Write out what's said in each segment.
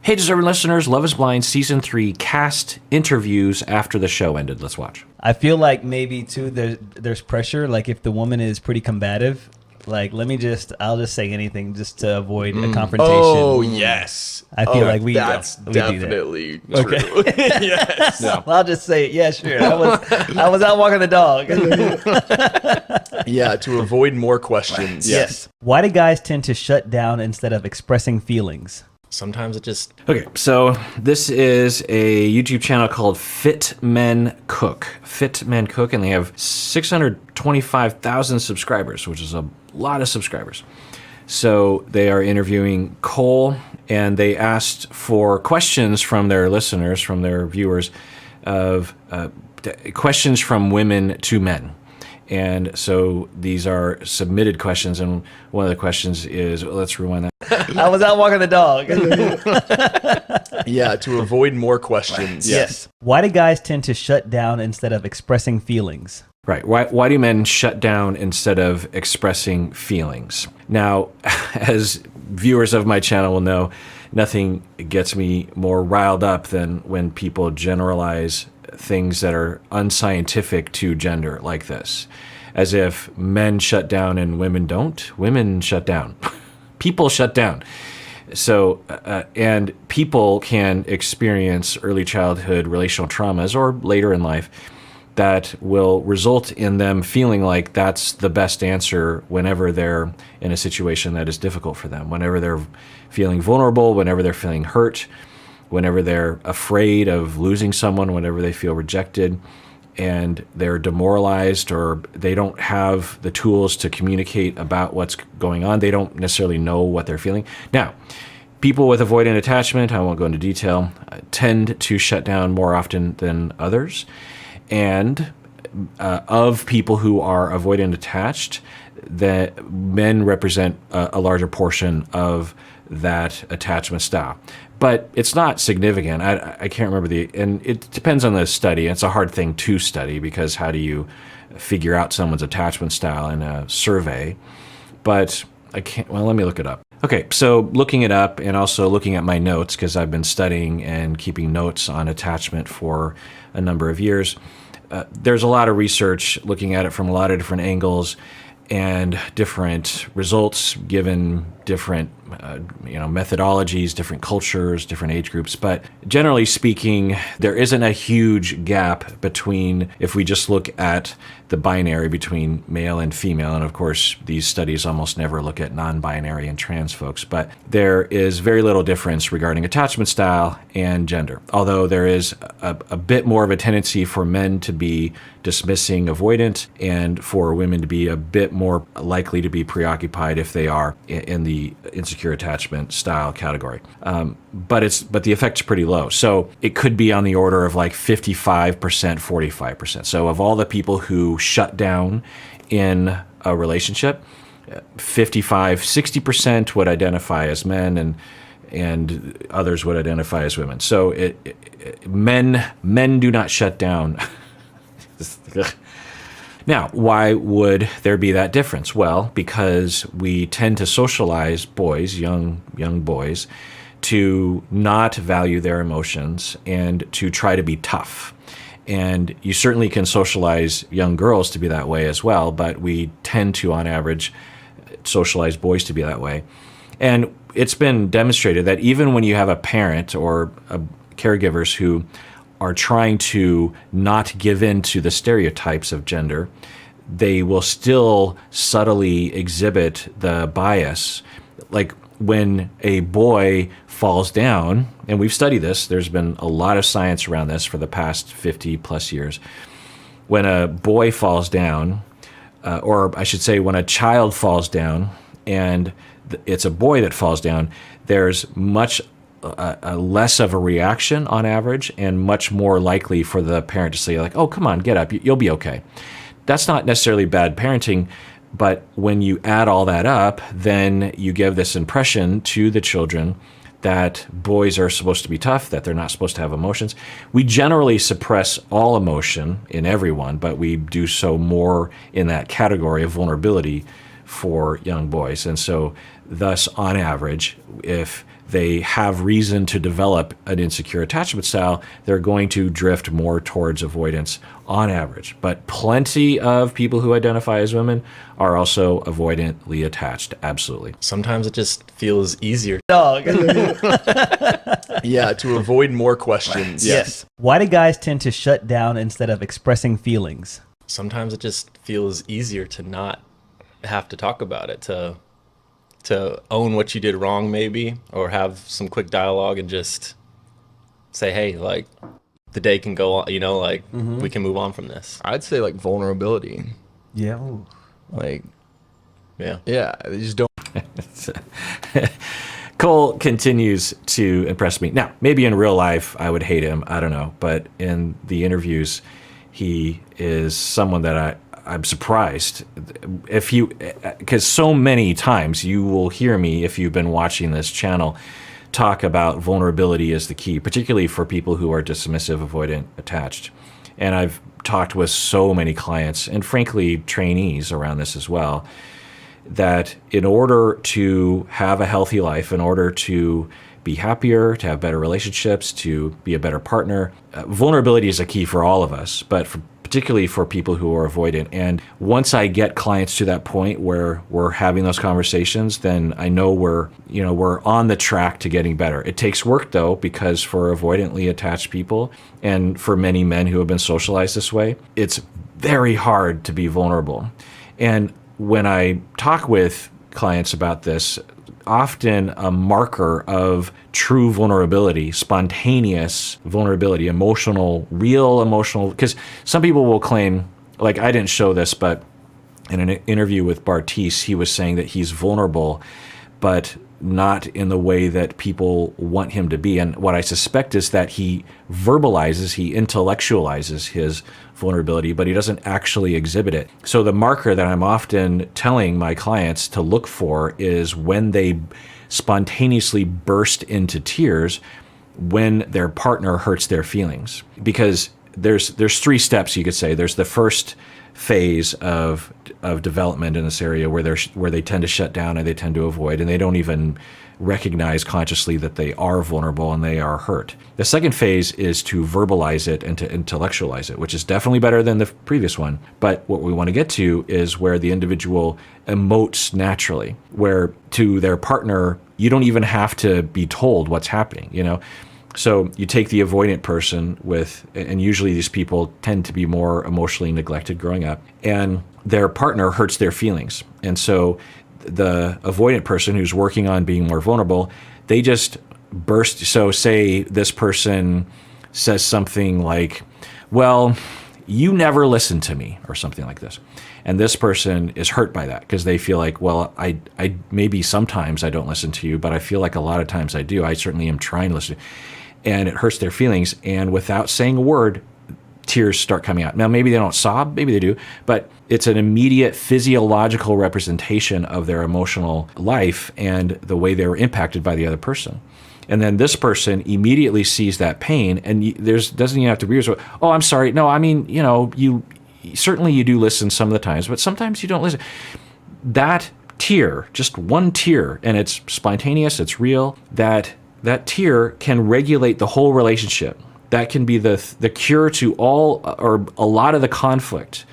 Hey, deserving listeners, Love is Blind Season 3 cast interviews after the show ended. Let's watch. I feel like maybe, too, there's pressure. Like, if the woman is pretty combative, like, I'll just say anything just to avoid a confrontation. Oh, yes. I feel like that's we definitely do that. true. Okay. Yes. Well, I'll just say, yeah, sure. I was out walking the dog. Yeah, to avoid more questions. Yes. Why do guys tend to shut down instead of expressing feelings? Sometimes it just... Okay, so this is a YouTube channel called Fit Men Cook. Fit Men Cook, and they have 625,000 subscribers, which is a lot of subscribers. So they are interviewing Cole, and they asked for questions from their listeners, from their viewers, of questions from women to men. And so these are submitted questions, and one of the questions is, let's rewind that. I was out walking the dog. Yeah, to avoid more questions. Yes. Why do guys tend to shut down instead of expressing feelings? Right. Why do men shut down instead of expressing feelings? Now, as viewers of my channel will know, nothing gets me more riled up than when people generalize things that are unscientific to gender like this. As if men shut down and women don't. Women shut down. People shut down. So, and people can experience early childhood relational traumas or later in life that will result in them feeling like that's the best answer whenever they're in a situation that is difficult for them, whenever they're feeling vulnerable, whenever they're feeling hurt, whenever they're afraid of losing someone, whenever they feel rejected and they're demoralized or they don't have the tools to communicate about what's going on. They don't necessarily know what they're feeling. Now, people with avoidant attachment, I won't go into detail, tend to shut down more often than others. And of people who are avoidant attached, that men represent a larger portion of that attachment style. But it's not significant. I can't remember and it depends on the study. It's a hard thing to study because how do you figure out someone's attachment style in a survey? But let me look it up. Okay, so looking it up and also looking at my notes, because I've been studying and keeping notes on attachment for a number of years, there's a lot of research looking at it from a lot of different angles and different results given different methodologies, different cultures, different age groups. But generally speaking, there isn't a huge gap between, if we just look at the binary between male and female, and of course these studies almost never look at non-binary and trans folks, but there is very little difference regarding attachment style and gender. Although there is a bit more of a tendency for men to be dismissing avoidant and for women to be a bit more likely to be preoccupied if they are in the insecure attachment style category. But the effect's pretty low. So it could be on the order of like 55%, 45%. So of all the people who shut down in a relationship, 55, 60% would identify as men and others would identify as women. So men do not shut down. Now, why would there be that difference? Well, because we tend to socialize boys, young boys, to not value their emotions and to try to be tough. And you certainly can socialize young girls to be that way as well, but we tend to, on average, socialize boys to be that way. And it's been demonstrated that even when you have a parent or caregivers who are trying to not give in to the stereotypes of gender, they will still subtly exhibit the bias. Like when a boy falls down, and we've studied this, there's been a lot of science around this for the past 50 plus years. When a boy falls down, or I should say when a child falls down and it's a boy that falls down, there's much less of a reaction on average and much more likely for the parent to say like, oh, come on, get up, you'll be okay. That's not necessarily bad parenting, but when you add all that up, then you give this impression to the children that boys are supposed to be tough, that they're not supposed to have emotions. We generally suppress all emotion in everyone, but we do so more in that category of vulnerability for young boys. And so thus, on average, if they have reason to develop an insecure attachment style, they're going to drift more towards avoidance on average. But plenty of people who identify as women are also avoidantly attached. Absolutely. Sometimes it just feels easier. Dog. Yeah, to avoid more questions. Yes. Why do guys tend to shut down instead of expressing feelings? Sometimes it just feels easier to not have to talk about it, to own what you did wrong maybe, or have some quick dialogue and just say, hey, like, the day can go on, like, we can move on from this. I'd say like vulnerability. Yeah. Like, Yeah. they just don't. Cole continues to impress me. Now, maybe in real life, I would hate him. I don't know. But in the interviews, he is someone that I'm surprised because so many times you will hear me, if you've been watching this channel, talk about vulnerability as the key, particularly for people who are dismissive, avoidant, attached. And I've talked with so many clients and frankly trainees around this as well, that in order to have a healthy life, in order to be happier, to have better relationships, to be a better partner, vulnerability is a key for all of us, but particularly for people who are avoidant. And once I get clients to that point where we're having those conversations, then I know we're on the track to getting better. It takes work though, because for avoidantly attached people and for many men who have been socialized this way, it's very hard to be vulnerable. And when I talk with clients about this, often a marker of true vulnerability, spontaneous vulnerability, real emotional, because some people will claim, like I didn't show this, but in an interview with Bartiz, he was saying that he's vulnerable, but not in the way that people want him to be. And what I suspect is that he verbalizes, he intellectualizes his vulnerability, but he doesn't actually exhibit it. So the marker that I'm often telling my clients to look for is when they spontaneously burst into tears when their partner hurts their feelings. Because there's three steps, you could say. There's the first phase of development in this area where they tend to shut down and they tend to avoid, and they don't even recognize consciously that they are vulnerable and they are hurt. The second phase is to verbalize it and to intellectualize it, which is definitely better than the previous one. But what we want to get to is where the individual emotes naturally, where to their partner, you don't even have to be told what's happening, So you take the avoidant person and usually these people tend to be more emotionally neglected growing up, and their partner hurts their feelings. And so the avoidant person who's working on being more vulnerable, they just burst. So say this person says something like, well, you never listen to me, or something like this. And this person is hurt by that because they feel like, well, I maybe sometimes I don't listen to you, but I feel like a lot of times I do. I certainly am trying to listen. And it hurts their feelings. And without saying a word, tears start coming out. Now, maybe they don't sob, maybe they do, but it's an immediate physiological representation of their emotional life and the way they were impacted by the other person. And then this person immediately sees that pain, and doesn't even have to be, oh, I'm sorry. No, I mean, you certainly you do listen some of the times, but sometimes you don't listen. That tear, just one tear, and it's spontaneous, it's real, that tear can regulate the whole relationship. That can be the cure to all, or a lot of the conflict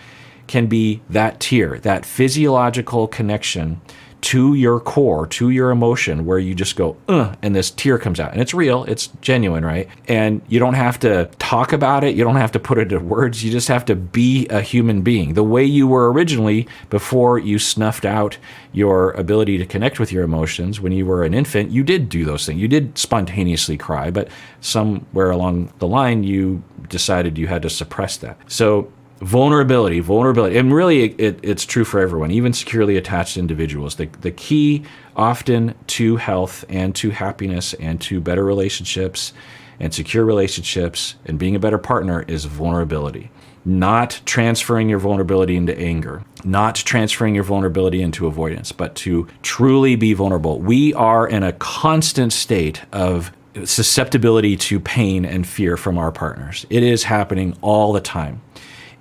can be that tear, that physiological connection to your core, to your emotion, where you just go, and this tear comes out. And it's real, it's genuine, right? And you don't have to talk about it, you don't have to put it into words, you just have to be a human being. The way you were originally, before you snuffed out your ability to connect with your emotions, when you were an infant, you did do those things. You did spontaneously cry, but somewhere along the line, you decided you had to suppress that. So vulnerability, and really it's true for everyone, even securely attached individuals. The key often to health and to happiness and to better relationships and secure relationships and being a better partner is vulnerability. Not transferring your vulnerability into anger, not transferring your vulnerability into avoidance, but to truly be vulnerable. We are in a constant state of susceptibility to pain and fear from our partners. It is happening all the time.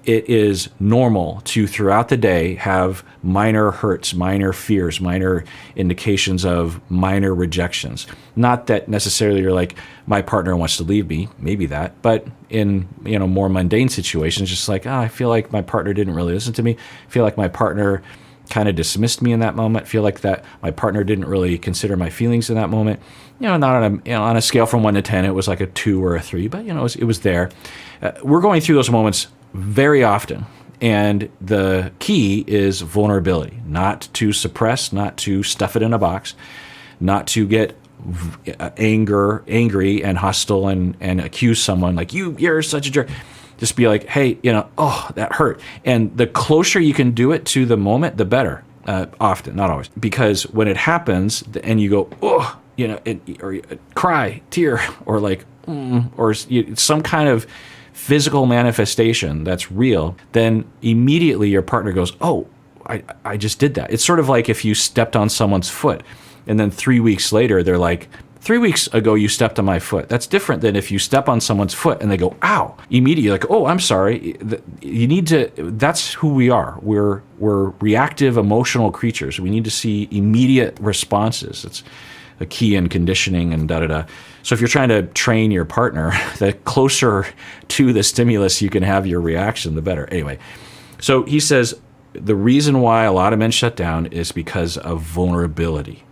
it is normal to throughout the day have minor hurts, minor fears, minor indications of minor rejections. Not that necessarily you're like, my partner wants to leave me, maybe that, but in more mundane situations, just like, I feel like my partner didn't really listen to me. I feel like my partner kind of dismissed me in that moment. I feel like that my partner didn't really consider my feelings in that moment. Not on a scale from 1 to 10, it was like a 2 or a 3, but it was there. We're going through those moments very often. And the key is vulnerability, not to suppress, not to stuff it in a box, not to get angry and hostile and accuse someone like, you're such a jerk. Just be like, hey, that hurt. And the closer you can do it to the moment, the better. Often, not always. Because when it happens and you go, oh, or you cry, tear, or like, or some kind of physical manifestation that's real, then immediately your partner goes, oh, I just did that. It's sort of like if you stepped on someone's foot and then 3 weeks later they're like, 3 weeks ago you stepped on my foot. That's different than if you step on someone's foot and they go, ow. Immediately like, oh, I'm sorry. You need to, that's who we are. We're reactive, emotional creatures. We need to see immediate responses. It's a key in conditioning and da-da-da. So if you're trying to train your partner, the closer to the stimulus you can have your reaction, the better. Anyway, so he says the reason why a lot of men shut down is because of vulnerability.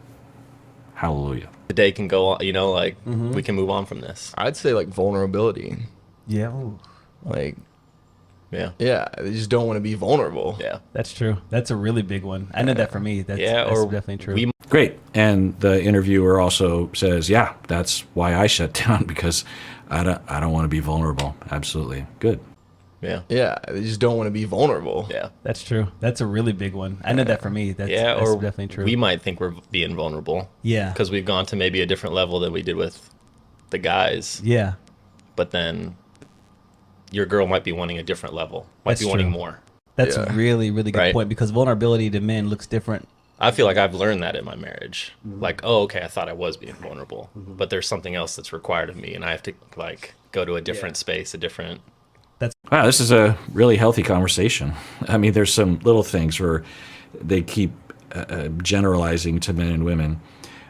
Hallelujah. The day can go on, we can move on from this. I'd say like vulnerability. Yeah. Ooh. Like, Yeah. they just don't want to be vulnerable. Yeah. That's true. That's a really big one. I know that for me. That's definitely true. Great. And the interviewer also says, yeah, that's why I shut down, because I don't want to be vulnerable. Absolutely. Good. Yeah. Yeah, they just don't want to be vulnerable. Yeah. That's true. That's a really big one. I know that for me. That's definitely true. We might think we're being vulnerable. Yeah. Because we've gone to maybe a different level than we did with the guys. Yeah. But then your girl might be wanting a different level. Might be wanting more. That's a really, really good point, because vulnerability to men looks different. I feel like I've learned that in my marriage. Like, oh, okay, I thought I was being vulnerable, but there's something else that's required of me, and I have to like go to a different space, a different. Wow, this is a really healthy conversation. I mean, there's some little things where they keep generalizing to men and women.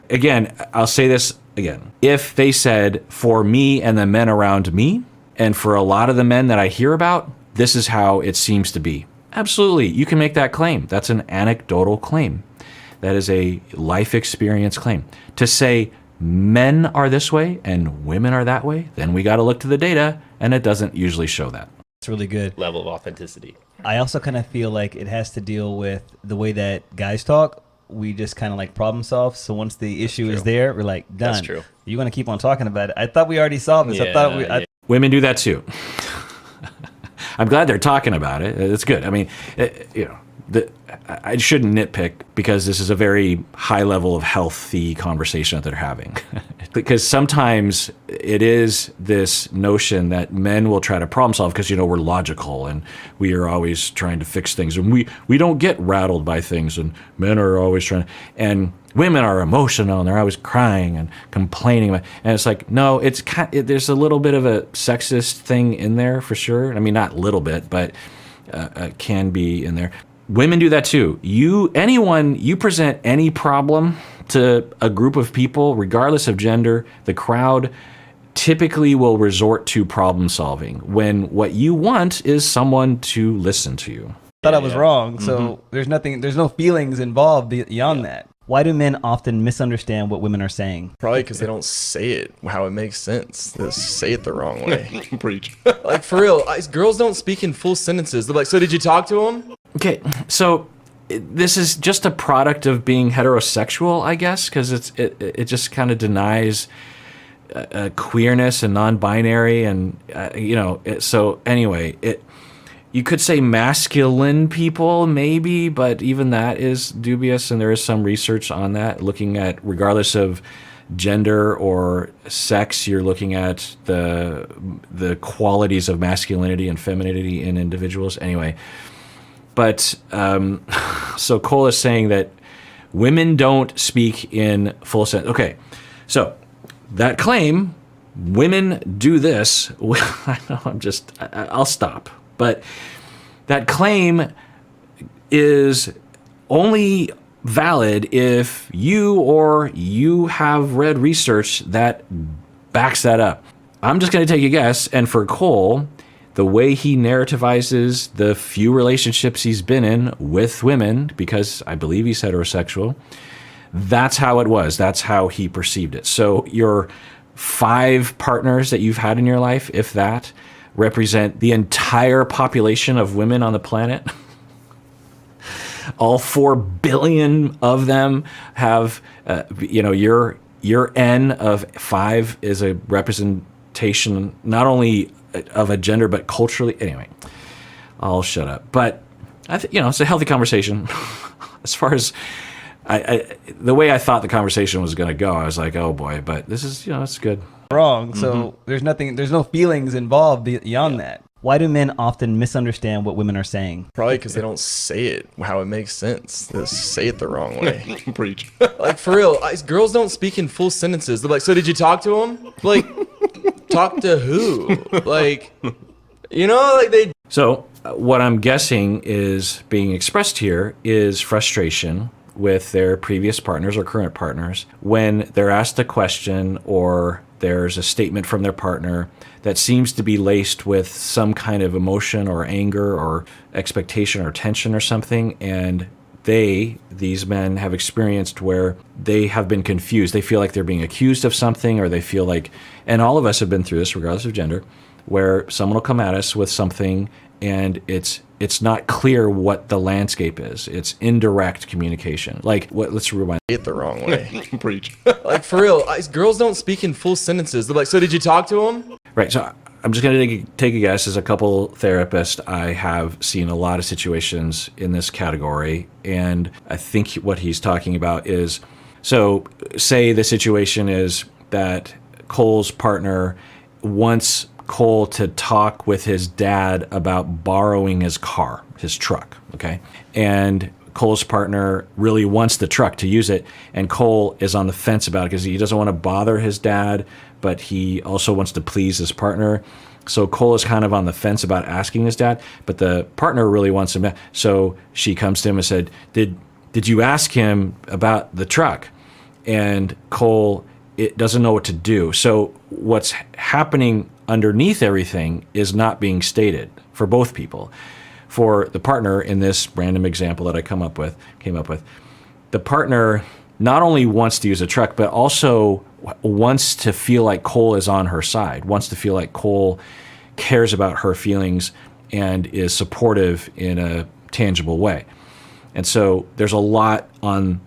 Again, I'll say this again. If they said, for me and the men around me, and for a lot of the men that I hear about, this is how it seems to be. Absolutely, you can make that claim. That's an anecdotal claim. That is a life experience claim. To say men are this way and women are that way, then we got to look to the data, and it doesn't usually show that. It's really good. Level of authenticity. I also kind of feel like it has to deal with the way that guys talk. We just kind of like problem solve. So once the issue is there, we're like, done. That's true. You're going to keep on talking about it. I thought we already solved this. Yeah, I thought Women do that too. I'm glad they're talking about it. It's good. I mean, I shouldn't nitpick, because this is a very high level of healthy conversation that they're having. Because sometimes it is this notion that men will try to problem solve because, we're logical and we are always trying to fix things, and we don't get rattled by things, and men are always trying to, and women are emotional and they're always crying and complaining. And it's like, no, there's a little bit of a sexist thing in there for sure. I mean, not little bit, but can be in there. Women do that too. You present any problem to a group of people, regardless of gender, the crowd typically will resort to problem solving when what you want is someone to listen to you. I was wrong. So there's no feelings involved beyond that. Why do men often misunderstand what women are saying? Probably because they don't say it how it makes sense. They say it the wrong way. Preach. Like, for real, girls don't speak in full sentences. They're like, so did you talk to him? Okay, so this is just a product of being heterosexual, I guess, because it just kind of denies queerness and non-binary, and so anyway, you could say masculine people maybe, but even that is dubious, and there is some research on that, looking at, regardless of gender or sex, you're looking at the qualities of masculinity and femininity in individuals. Anyway, but so Cole is saying that women don't speak in full sense. Okay, so that claim, women do this. I know, I'll stop. But that claim is only valid if you have read research that backs that up. I'm just going to take a guess, and for Cole, the way he narrativizes the few relationships he's been in with women, because I believe he's heterosexual, that's how it was. That's how he perceived it. So your 5 partners that you've had in your life, if that, represent the entire population of women on the planet. All 4 billion of them have, your N of 5 is a representation not only of a gender, but culturally. Anyway, I'll shut up. But it's a healthy conversation. As far as the way I thought the conversation was going to go, I was like, oh boy, but this is, it's good. Wrong. So there's no feelings involved beyond that. Why do men often misunderstand what women are saying? Probably because they don't say it how it makes sense. They say it the wrong way. Preach. Like, for real, girls don't speak in full sentences. They're like, so did you talk to him? Like, talk to who? Like, they... So what I'm guessing is being expressed here is frustration with their previous partners or current partners when they're asked a question or there's a statement from their partner that seems to be laced with some kind of emotion or anger or expectation or tension or something, and these men have experienced where they have been confused. They feel like they're being accused of something, or they feel like, and all of us have been through this regardless of gender, where someone will come at us with something and it's not clear what the landscape is. It's indirect communication. Like, let's rewind. Say it the wrong way. Preach. Like, for real, girls don't speak in full sentences. They're like, so did you talk to him? Right. So I'm just going to take a guess. As a couple therapist, I have seen a lot of situations in this category. And I think what he's talking about is, so say the situation is that Cole's partner wants Cole to talk with his dad about borrowing his car, his truck, okay? And Cole's partner really wants the truck to use it, and Cole is on the fence about it because he doesn't want to bother his dad, but he also wants to please his partner. So Cole is kind of on the fence about asking his dad, but the partner really wants him. So she comes to him and said, did you ask him about the truck? And Cole doesn't know what to do. So what's happening underneath everything is not being stated for both people. For the partner, in this random example that I came up with, the partner not only wants to use a truck, but also wants to feel like Cole is on her side, wants to feel like Cole cares about her feelings and is supportive in a tangible way. And so there's a lot on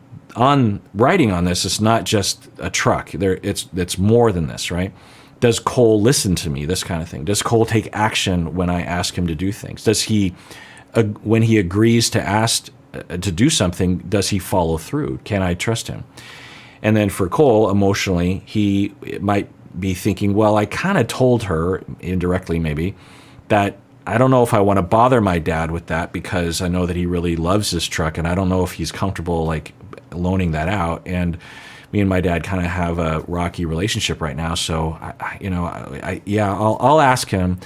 writing on this. It's not just a truck. It's more than this, right? Does Cole listen to me? This kind of thing. Does Cole take action when I ask him to do things? Does he, when he agrees to do something, does he follow through? Can I trust him? And then for Cole, emotionally, he might be thinking, well, I kind of told her, indirectly maybe, that I don't know if I want to bother my dad with that because I know that he really loves this truck and I don't know if he's comfortable like loaning that out. And me and my dad kind of have a rocky relationship right now. So, I'll ask him.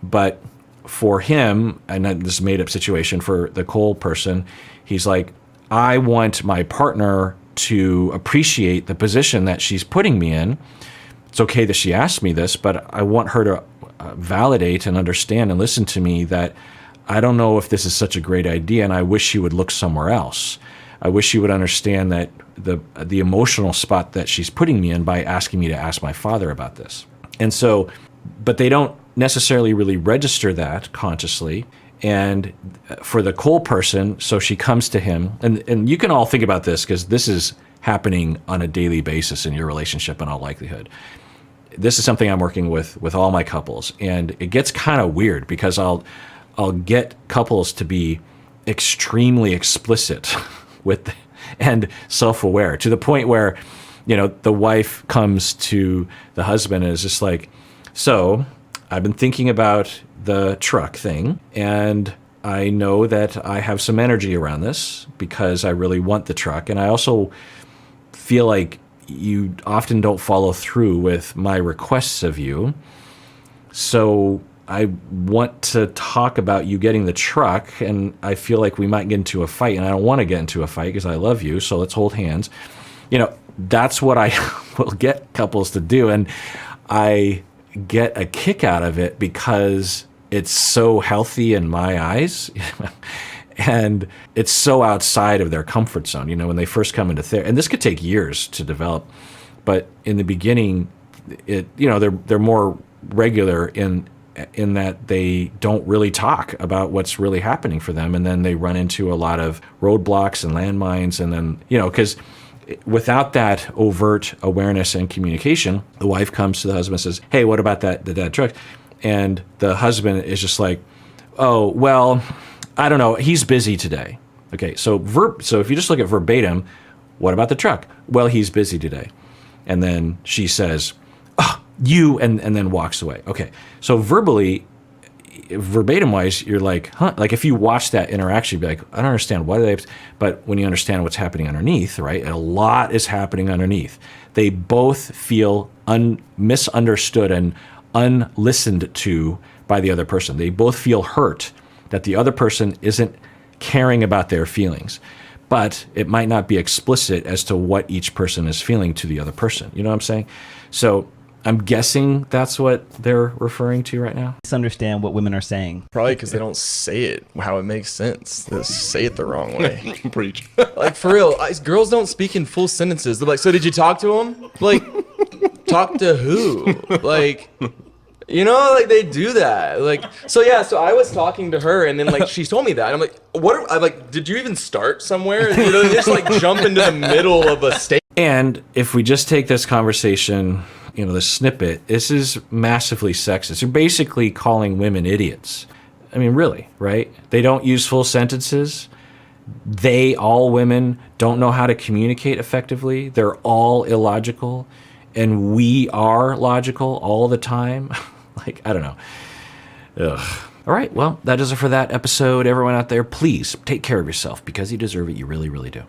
But for him, and this made up situation for the Cole person, he's like, I want my partner to appreciate the position that she's putting me in. It's okay that she asked me this, but I want her to validate and understand and listen to me that I don't know if this is such a great idea and I wish she would look somewhere else. I wish she would understand that the emotional spot that she's putting me in by asking me to ask my father about this. And so, but they don't necessarily really register that consciously. And for the Cole person, so she comes to him, and you can all think about this because this is happening on a daily basis in your relationship in all likelihood. This is something I'm working with all my couples, and it gets kind of weird because I'll get couples to be extremely explicit with and self-aware to the point where, the wife comes to the husband and is just like, so I've been thinking about the truck thing, and I know that I have some energy around this because I really want the truck, and I also feel like you often don't follow through with my requests of you. So I want to talk about you getting the truck, and I feel like we might get into a fight, and I don't want to get into a fight because I love you, so let's hold hands. You know, that's what I will get couples to do, and I get a kick out of it because it's so healthy in my eyes. And it's so outside of their comfort zone, you know, when they first come into therapy. And this could take years to develop, but in the beginning, they're more regular in that they don't really talk about what's really happening for them, and then they run into a lot of roadblocks and landmines, and then because without that overt awareness and communication, the wife comes to the husband and says, "Hey, what about that truck?" And the husband is just like, "Oh, well, I don't know. He's busy today." Okay, so if you just look at verbatim, what about the truck? Well, he's busy today. And then she says, "Oh, you," and then walks away. Okay, so verbatim wise, you're like, huh? Like if you watch that interaction, you'd be like, I don't understand. Why do they? But when you understand what's happening underneath, right? And a lot is happening underneath. They both feel misunderstood and unlistened to by the other person. They both feel hurt that the other person isn't caring about their feelings, but it might not be explicit as to what each person is feeling to the other person. You know what I'm saying? So I'm guessing that's what they're referring to right now. Misunderstand what women are saying. Probably because they don't say it how it makes sense. They say it the wrong way. Preach. Like, for real, girls don't speak in full sentences. They're like, so did you talk to him? Like, talk to who? Like, like they do that. Like, so I was talking to her, and then like she told me that. And I'm like, I'm like, did you even start somewhere? They just like jump into the middle of a state. And if we just take this conversation, the snippet, this is massively sexist. You're basically calling women idiots. I mean, really, right? They don't use full sentences. All women don't know how to communicate effectively. They're all illogical. And we are logical all the time. Like, I don't know. Ugh. All right, well, that does it for that episode. Everyone out there, please take care of yourself because you deserve it. You really, really do.